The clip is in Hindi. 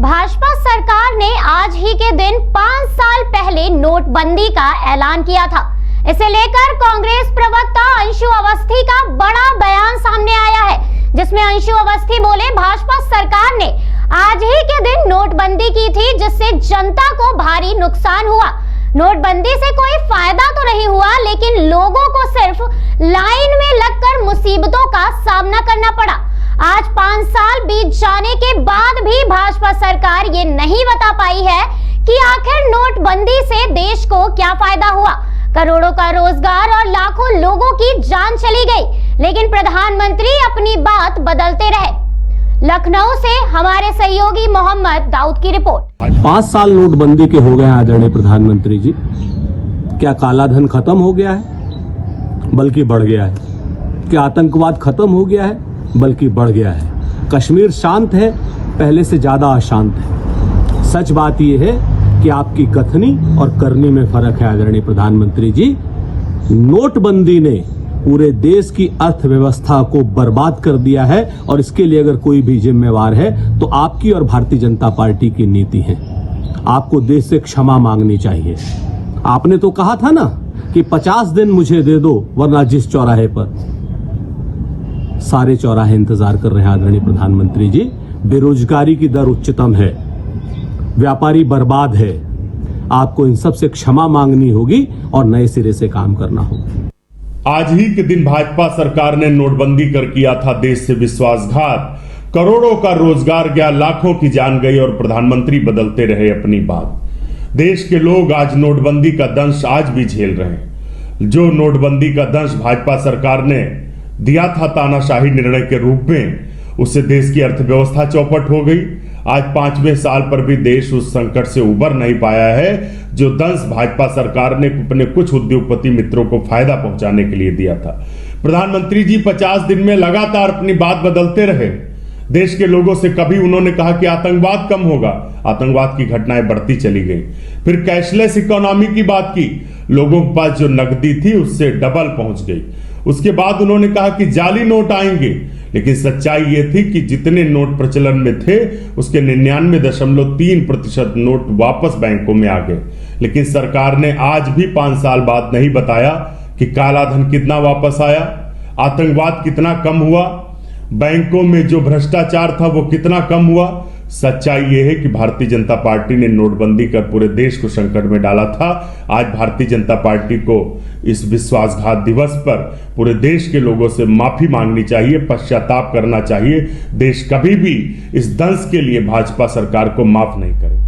भाजपा सरकार ने आज ही के दिन 5 साल पहले नोटबंदी का ऐलान किया था। इसे लेकर कांग्रेस प्रवक्ता अंशु अवस्थी का बड़ा बयान सामने आया है, जिसमें अंशु अवस्थी बोले भाजपा सरकार ने आज ही के दिन नोटबंदी की थी, जिससे जनता को भारी नुकसान हुआ। नोटबंदी से कोई फायदा तो नहीं हुआ, लेकिन लोगों को सिर्फ लाइन में लगकर मुसीबतों का सामना करना पड़ा। आज 5 साल बीत जाने के बाद भी भाजपा सरकार ये नहीं बता पाई है कि आखिर नोटबंदी से देश को क्या फायदा हुआ। करोड़ों का रोजगार और लाखों लोगों की जान चली गई, लेकिन प्रधानमंत्री अपनी बात बदलते रहे। लखनऊ से हमारे सहयोगी मोहम्मद दाऊद की रिपोर्ट। 5 साल नोटबंदी के हो गए आदरणीय प्रधानमंत्री जी। क्या काला धन खत्म हो गया है? बल्कि बढ़ गया है। क्या आतंकवाद खत्म हो गया है? बल्कि बढ़ गया है। कश्मीर शांत है, पहले से ज्यादा अशांत है। सच बात यह है कि आपकी कथनी और करनी में फर्क है आदरणीय प्रधानमंत्री जी। नोटबंदी ने पूरे देश की अर्थव्यवस्था को बर्बाद कर दिया है, और इसके लिए अगर कोई भी जिम्मेवार है तो आपकी और भारतीय जनता पार्टी की नीति है। आपको देश से क्षमा मांगनी चाहिए। आपने तो कहा था ना कि 50 दिन मुझे दे दो, वरना जिस चौराहे पर सारे चौराहे इंतजार कर रहे हैं आदरणीय प्रधानमंत्री जी। बेरोजगारी की दर उच्चतम है, व्यापारी बर्बाद है। आपको इन सब से क्षमा मांगनी होगी और नए सिरे से काम करना होगा। आज ही के दिन भाजपा सरकार ने नोटबंदी कर किया था देश से विश्वासघात। करोड़ों का रोजगार गया, लाखों की जान गई, और प्रधानमंत्री बदलते रहे अपनी बात। देश के लोग आज नोटबंदी का दंश आज भी झेल रहे हैं। जो नोटबंदी का दंश भाजपा सरकार ने दिया था तानाशाही निर्णय के रूप में, उससे देश की अर्थव्यवस्था चौपट हो गई। आज 5वें साल पर भी देश उस संकट से उबर नहीं पाया है जो दंश भाजपा सरकार ने अपने कुछ उद्योगपति मित्रों को फायदा पहुंचाने के लिए दिया था। प्रधानमंत्री जी 50 दिन में लगातार अपनी बात बदलते रहे। देश के लोगों से कभी उन्होंने कहा कि आतंकवाद कम होगा, आतंकवाद की घटनाएं बढ़ती चली गई। फिर कैशलेस इकोनॉमी की बात की, लोगों के पास जो नकदी थी उससे डबल पहुंच गई। उसके बाद उन्होंने कहा कि जाली नोट आएंगे, लेकिन सच्चाई यह थी कि जितने नोट प्रचलन में थे उसके 99.3% नोट वापस बैंकों में आ गए। लेकिन सरकार ने आज भी 5 साल बाद नहीं बताया कि काला धन कितना वापस आया, आतंकवाद कितना कम हुआ, बैंकों में जो भ्रष्टाचार था वो कितना कम हुआ। सच्चाई यह है कि भारतीय जनता पार्टी ने नोटबंदी कर पूरे देश को संकट में डाला था। आज भारतीय जनता पार्टी को इस विश्वासघात दिवस पर पूरे देश के लोगों से माफी मांगनी चाहिए, पश्चाताप करना चाहिए। देश कभी भी इस दंश के लिए भाजपा सरकार को माफ नहीं करेगा।